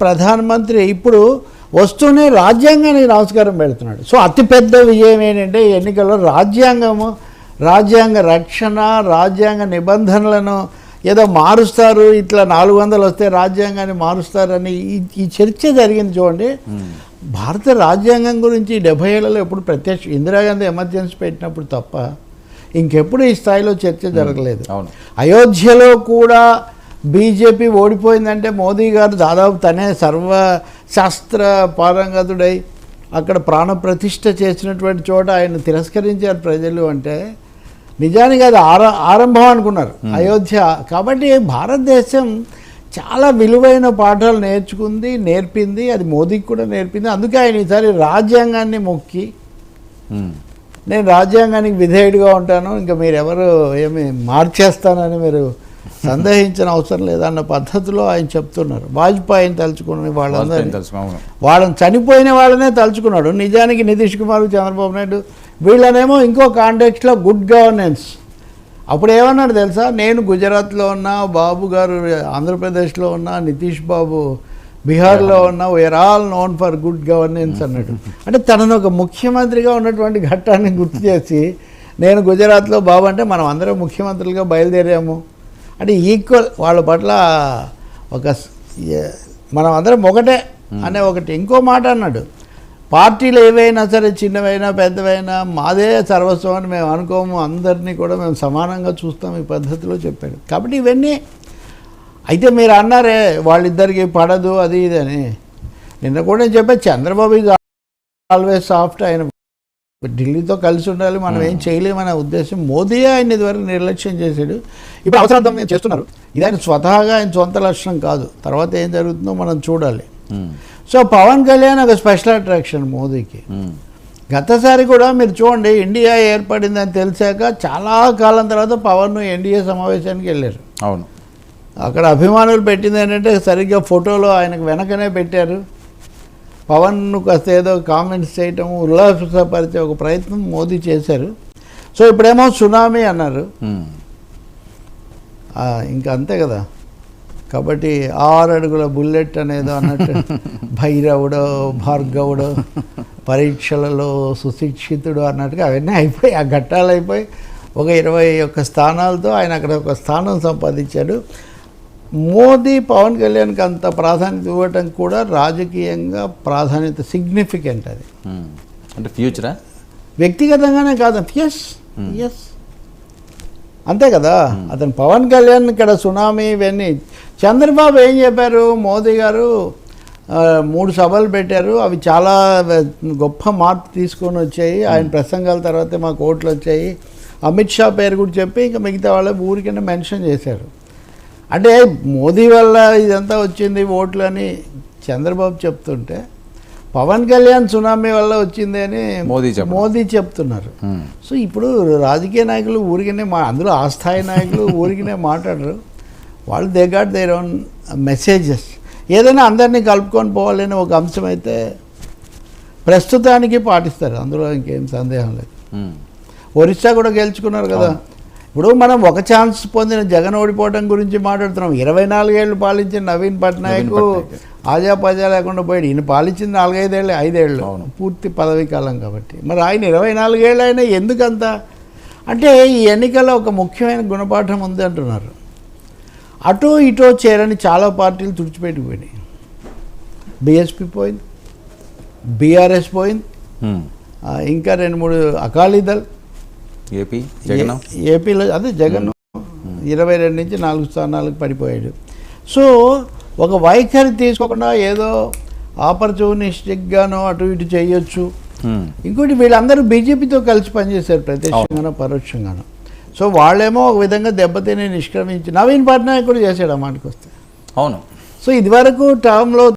ప్రధానమంత్రి ఇప్పుడు వస్తూనే రాజ్యాంగానికి నమస్కారం పెడుతున్నాడు. సో అతిపెద్ద విజయం ఏంటంటే ఎన్నికల్లో రాజ్యాంగ రక్షణ, రాజ్యాంగ నిబంధనలను ఏదో మారుస్తారు, ఇట్లా 400 వస్తే రాజ్యాంగాన్ని మారుస్తారని ఈ చర్చ జరిగింది. చూడండి, భారత రాజ్యాంగం గురించి 70 ఏళ్లలో ఎప్పుడు ప్రత్యక్ష ఇందిరాగాంధీ ఎమర్జెన్సీ పెట్టినప్పుడు తప్ప ఇంకెప్పుడు ఈ స్థాయిలో చర్చ జరగలేదు. అయోధ్యలో కూడా బీజేపీ ఓడిపోయిందంటే మోదీ గారు దాదాపు తనే సర్వశాస్త్ర పారంగతుడై అక్కడ ప్రాణప్రతిష్ఠ చేసినటువంటి చోట ఆయన తిరస్కరించారు ప్రజలు. అంటే నిజానికి అది ఆరంభం అనుకున్నారు అయోధ్య. కాబట్టి భారతదేశం చాలా విలువైన పాఠాలు నేర్పింది. అది మోదీకి కూడా నేర్పింది. అందుకే ఆయన ఈసారి రాజ్యాంగాన్ని మొక్కి నేను రాజ్యాంగానికి విధేయుడిగా ఉంటాను, ఇంకా మీరెవరు ఏమి మార్చేస్తానని మీరు సందేహించిన అవసరం లేదన్న పద్ధతిలో ఆయన చెప్తున్నారు. వాజ్పేయిని తలుచుకుని వాళ్ళని చనిపోయిన వాళ్ళనే తలుచుకున్నాడు. నిజానికి నితీష్ కుమార్, చంద్రబాబు నాయుడు వీళ్ళనేమో ఇంకో కాంటెక్స్ట్లో గుడ్ గవర్నెన్స్. అప్పుడు ఏమన్నాడు తెలుసా, నేను గుజరాత్లో ఉన్నా, బాబు గారు ఆంధ్రప్రదేశ్లో ఉన్నా, నితీష్ బాబు బీహార్లో ఉన్న we're all known for good governance అన్నాడు. అంటే తనను ఒక ముఖ్యమంత్రిగా ఉన్నటువంటి ఘట్టాన్ని గుర్తు చేసి, నేను గుజరాత్లో బాబు అంటే మనం అందరం ముఖ్యమంత్రులుగా బయలుదేరాము అంటే ఈక్వల్ వాళ్ళ పట్ల మనం అందరం ఒకటే అనే ఒకటి. ఇంకో మాట అన్నాడు, పార్టీలు ఏవైనా సరే చిన్నవైనా పెద్దవైనా మాదే సర్వస్వం అని మేము అనుకోము, అందరినీ కూడా మేము సమానంగా చూస్తాం ఈ పద్ధతిలో చెప్పాడు. కాబట్టి ఇవన్నీ అయితే మీరు అన్నారే వాళ్ళిద్దరికి పడదు అది ఇది అని. నిన్న కూడా నేను చెప్పాను, చంద్రబాబు ఈజ్ ఆల్వేస్ సాఫ్ట్, ఆయన ఢిల్లీతో కలిసి ఉండాలి, మనం ఏం చేయలేమనే ఉద్దేశం. మోదీ ఆయన ఇదివరకు నిర్లక్ష్యం చేశాడు, ఇప్పుడు అవసరార్థం మేము చేస్తున్నారు. ఇది ఆయన స్వతహాగా ఆయన సొంత లక్షణం కాదు. తర్వాత ఏం జరుగుతుందో మనం చూడాలి. సో పవన్ కళ్యాణ్ ఒక స్పెషల్ అట్రాక్షన్ మోదీకి. గతసారి కూడా మీరు చూడండి, ఇండియా ఏర్పడిందని తెలిసాక చాలా కాలం తర్వాత పవన్ ఎన్డీఏ సమావేశానికి వెళ్ళారు. అవును, అక్కడ అభిమానులు పెట్టింది ఏంటంటే సరిగ్గా ఫోటోలో ఆయనకు వెనకనే పెట్టారు. పవన్ను కాస్త ఏదో కామెంట్స్ చేయటం, ఉల్లాసపరిచే ఒక ప్రయత్నం మోదీ చేశారు. సో ఇప్పుడేమో సునామీ అన్నారు, ఇంకా అంతే కదా. కాబట్టి 6 అడుగుల బుల్లెట్ అనేదో అన్నట్టు భైరవుడో భార్గవుడో పరీక్షలలో సుశిక్షితుడు అన్నట్టుగా అవన్నీ అయిపోయి, ఆ ఘట్టాలు అయిపోయి ఒక 21 స్థానాలతో ఆయన అక్కడ ఒక స్థానం సంపాదించాడు. మోదీ పవన్ కళ్యాణ్కి అంత ప్రాధాన్యత ఇవ్వటం కూడా రాజకీయంగా ప్రాధాన్యత సిగ్నిఫికెంట్. అది అంటే ఫ్యూచరా, వ్యక్తిగతంగానే కాదు. ఎస్ అంతే కదా. అతను పవన్ కళ్యాణ్ ఇక్కడ సునామీ ఇవన్నీ. చంద్రబాబు ఏం చెప్పారు, మోదీ గారు 3 సభలు పెట్టారు, అవి చాలా గొప్ప మార్పు తీసుకొని వచ్చాయి, ఆయన ప్రసంగాల తర్వాత మాకు ఓట్లు వచ్చాయి, అమిత్ షా పేరు కూడా చెప్పి ఇంకా మిగతా వాళ్ళ ఊరికైనా మెన్షన్ చేశారు. అంటే మోదీ వల్ల ఇదంతా వచ్చింది ఓట్లు అని చంద్రబాబు చెప్తుంటే, పవన్ కళ్యాణ్ సునామీ వల్ల వచ్చింది అని మోదీ చెప్తున్నారు. సో ఇప్పుడు రాజకీయ నాయకులు ఊరికనే అందులో ఆ స్థాయి నాయకులు ఊరికనే మాట్లాడరు. వాళ్ళు they got their own messages. ఏదైనా అందరినీ కలుపుకొని పోవాలని ఒక అంశం అయితే ప్రస్తుతానికి పాటిస్తారు, అందులో ఇంకేం సందేహం లేదు. ఒరిస్సా కూడా గెలుచుకున్నారు కదా. ఇప్పుడు మనం ఒక ఛాన్స్ పొందిన జగన్ ఓడిపోవడం గురించి మాట్లాడుతున్నాం. 24 ఏళ్ళు పాలించిన నవీన్ పట్నాయక్ ఆజాపాజా లేకుండా పోయాడు. ఈయన పాలించింది 5 ఏళ్ళు పూర్తి పదవీ కాలం కాబట్టి. మరి ఆయన 24 ఏళ్ళు అయినా ఎందుకంత అంటే ఈ ఎన్నికల్లో ఒక ముఖ్యమైన గుణపాఠం ఉంది అంటున్నారు. అటో ఇటో చేరని చాలా పార్టీలు తుడిచిపెట్టిపోయినాయి. బీఎస్పీ పోయింది, బీఆర్ఎస్ పోయింది, ఇంకా 2-3 అకాలీదళ్, ఏపీలో అదే జగన్ 22 నుంచి 4 స్థానాలకు పడిపోయాడు. సో ఒక వైఖరి తీసుకోకుండా ఏదో ఆపర్చునిస్టిక్గానో అటు ఇటు చేయొచ్చు. ఇంకోటి వీళ్ళందరూ బీజేపీతో కలిసి పనిచేశారు ప్రత్యక్షంగానో పరోక్షంగానో. సో వాళ్ళేమో ఒక విధంగా దెబ్బతిని నిష్క్రమించి నవీన్ పట్నాయక్ కూడా చేశాడు ఆ మాటకు వస్తే. అవును. సో ఇదివరకు టర్మ్లో